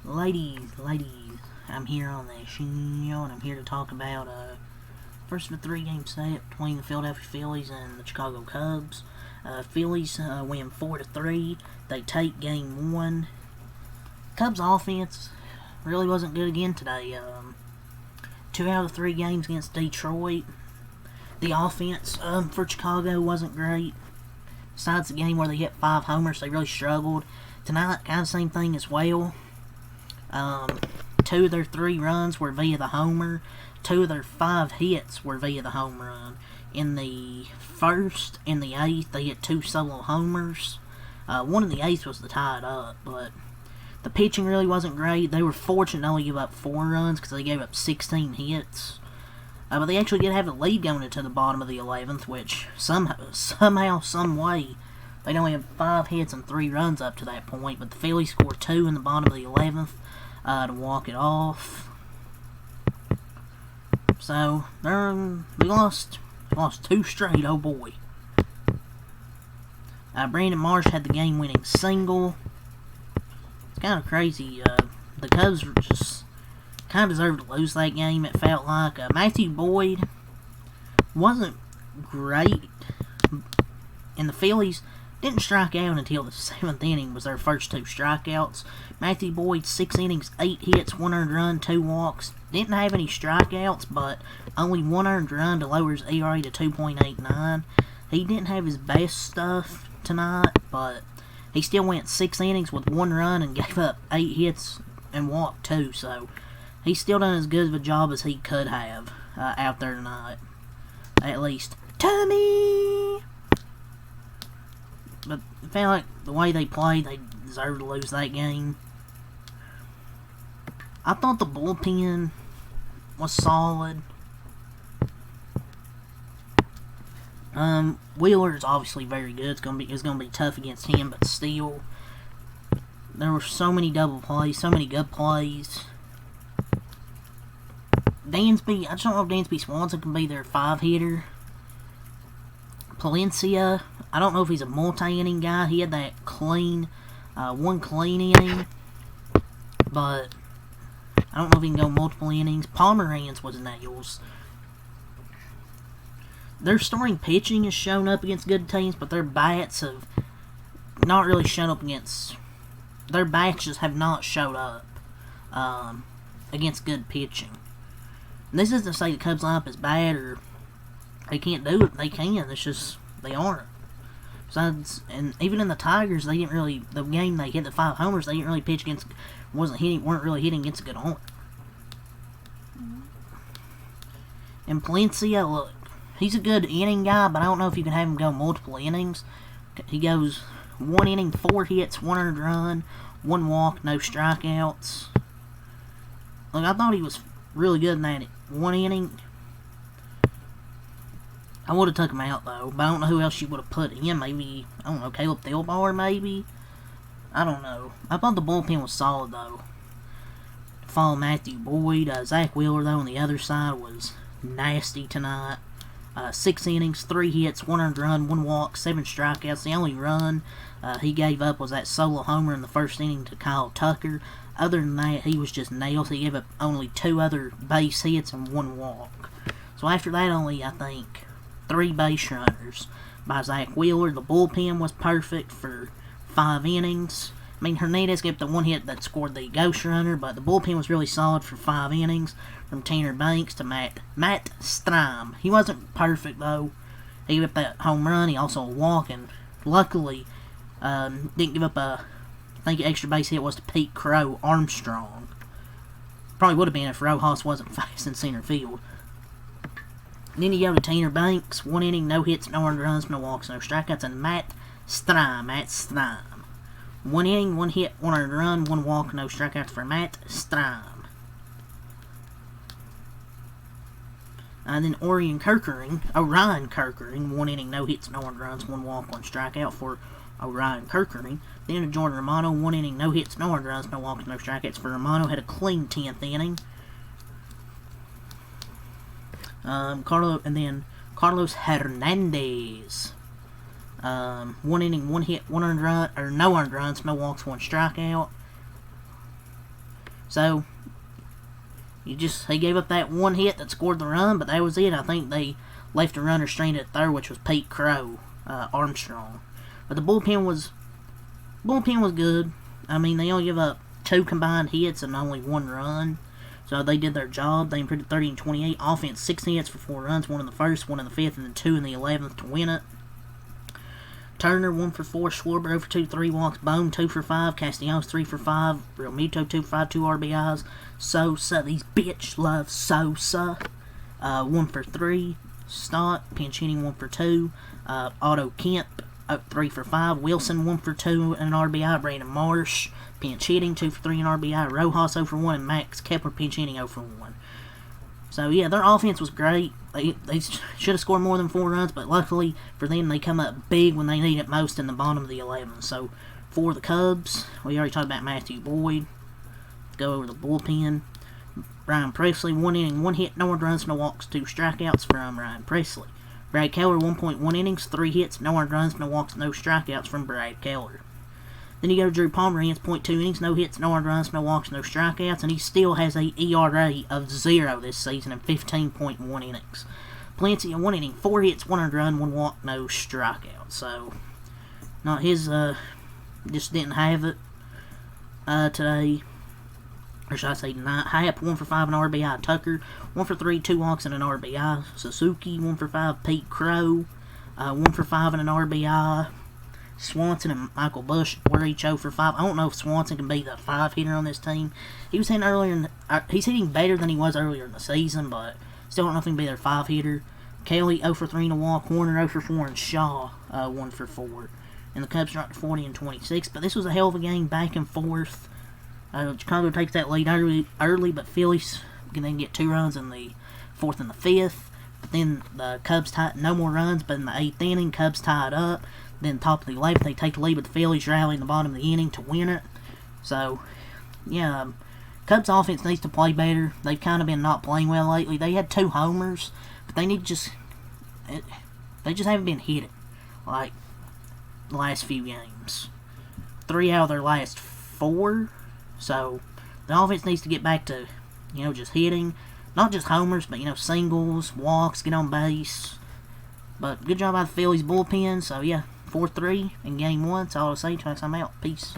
ladies, I'm here on the show, and I'm here to talk about first of a three-game set between the Philadelphia Phillies and the Chicago Cubs. Phillies win 4-3. They take game one. Cubs offense really wasn't good again today. 2 out of 3 games against Detroit. The offense for Chicago wasn't great. Besides the game where they hit 5 homers, they really struggled. Tonight, kind of same thing as well. 2 of their 3 runs were via the homer. 2 of their 5 hits were via the home run. In the first and the 8th, they hit 2 solo homers. One in the 8th was the tied up, but the pitching really wasn't great. They were fortunate to only give up 4 runs because they gave up 16 hits. But they actually did have a lead going into the bottom of the 11th, which somehow, some way, they'd only have 5 hits and 3 runs up to that point. But the Phillies scored 2 in the bottom of the 11th to walk it off. So they lost 2 straight. Oh boy. Brandon Marsh had the game-winning single. It's kind of crazy. The Cubs were just kind of deserved to lose that game, it felt like. Matthew Boyd wasn't great, and the Phillies didn't strike out until the 7th inning was their first 2 strikeouts. Matthew Boyd, 6 innings, 8 hits, 1 earned run, 2 walks. Didn't have any strikeouts, but only 1 earned run to lower his ERA to 2.89. He didn't have his best stuff tonight, but he still went 6 innings with 1 run and gave up 8 hits and walked 2, so he's still done as good of a job as he could have out there tonight. At least to me. But it felt like the way they played, they deserved to lose that game. I thought the bullpen was solid. Wheeler is obviously very good. It's gonna be tough against him, but still, there were so many double plays, so many good plays. Dansby, I just don't know if Dansby Swanson can be their 5-hitter. Palencia, I don't know if he's a multi-inning guy. He had that one clean inning, but I don't know if he can go multiple innings. Pomeranz was nails. Their starting pitching has shown up against good teams, but their bats have not really shown up against. Their bats just have not showed up against good pitching. And this isn't to say the Cubs lineup is bad or they can't do it. They can. It's just they aren't. Besides, and even in the Tigers, they didn't really. The game they hit the 5 homers, they didn't really pitch against. Weren't really hitting against a good arm. And Palencia, look, he's a good inning guy, but I don't know if you can have him go multiple innings. He goes 1 inning, 4 hits, 1 earned run, 1 walk, no strikeouts. Look, I thought he was really good in that 1 inning. I would have took him out, though, but I don't know who else you would have put in. Maybe, I don't know, Caleb Thielbar, maybe? I don't know. I thought the bullpen was solid, though. To follow Matthew Boyd. Zach Wheeler, though, on the other side was nasty tonight. 6 innings, 3 hits, 1 earned run, 1 walk, 7 strikeouts. The only run he gave up was that solo homer in the first inning to Kyle Tucker. Other than that, he was just nails. He gave up only 2 other base hits and 1 walk. So after that, only, I think, 3 base runners by Zach Wheeler. The bullpen was perfect for 5 innings. I mean, Hernandez gave up the 1 hit that scored the ghost runner, but the bullpen was really solid for 5 innings. From Tanner Banks to Matt Strahm. He wasn't perfect, though. He gave up that home run. He also walked, and luckily didn't give up I think an extra base hit was to Pete Crow Armstrong. Probably would have been if Rojas wasn't fast in center field. And then you go to Tanner Banks. 1 inning, no hits, no earned runs, no walks, no strikeouts. And Matt Strahm. 1 inning, 1 hit, 1 earned run, 1 walk, no strikeouts for Matt Strahm. And then Orion Kirkering, 1 inning, no hits, no earned runs, 1 walk, 1 strikeout for Orion Kirkering. Then Jordan Romano, 1 inning, no hits, no earned runs, no walks, no strikeouts for Romano. Had a clean 10th inning. And then Carlos Hernandez. 1 inning, 1 hit, 1 earned run, or no earned runs, no walks, 1 strikeout. So, he gave up that 1 hit that scored the run, but that was it. I think they left a runner stranded at third, which was Pete Crow, Armstrong. But the bullpen was good. I mean, they only give up 2 combined hits and only 1 run. So they did their job. They improved to 30 and 28. Offense, 16 hits for 4 runs, 1 in the first, 1 in the fifth, and then 2 in the 11th to win it. Turner, 1 for 4. Schwarber, 0 for 2, 3 walks. Bohm, 2 for 5. Castellanos, 3 for 5. Realmuto, 2 for 5, 2 RBIs. Sosa, these bitch love Sosa. 1 for 3. Stott, pinch hitting, 1 for 2. Otto Kemp, 3 for 5. Wilson, 1 for 2 and an RBI. Brandon Marsh, pinch hitting, 2 for 3 and RBI. Rojas, 0 for 1. And Max Kepler, pinch hitting, 0 for 1. So, yeah, their offense was great. They should have scored more than 4 runs, but luckily for them, they come up big when they need it most in the bottom of the 11th. So, for the Cubs, we already talked about Matthew Boyd. Go over the bullpen. Ryan Presley, 1 inning, 1 hit, no earned runs, no walks, 2 strikeouts from Ryan Presley. Brad Keller, 1.1 innings, 3 hits, no earned runs, no walks, no strikeouts from Brad Keller. Then you go to Drew Palmer, he has 0.2 innings, no hits, no earned runs, no walks, no strikeouts, and he still has a ERA of 0 this season in 15.1 innings. Palencia, 1 inning, 4 hits, 1 earned run, 1 walk, no strikeouts. So, not his, just didn't have it today. Or should I say tonight. Happ, 1 for 5 and RBI. Tucker, 1 for 3, 2 walks and an RBI. Suzuki, 1 for 5. Pete Crow, 1 for 5 and an RBI. Swanson and Michael Bush were each 0 for 5. I don't know if Swanson can be the 5-hitter on this team. He was hitting earlier, he's hitting better than he was earlier in the season, but still don't know if he can be their 5-hitter. Kelly, 0 for 3 and a walk. Horner, 0 for 4, and Shaw, 1 for 4. And the Cubs dropped to 40 and 26. But this was a hell of a game, back and forth. Chicago takes that lead early, but Phillies can then get 2 runs in the 4th and the 5th. But then the Cubs tied, no more runs, but in the 8th inning, Cubs tied up. Then top of the 11th, they take the lead, but the Phillies rally in the bottom of the inning to win it. So, yeah, Cubs offense needs to play better. They've kind of been not playing well lately. They had 2 homers, but they need to they just haven't been hitting like the last few games. 3 out of their last 4. So, the offense needs to get back to, just hitting. Not just homers, but, singles, walks, get on base. But good job by the Phillies bullpen. So, yeah, 4-3 in game 1. That's all I'll say. I'm out. Peace.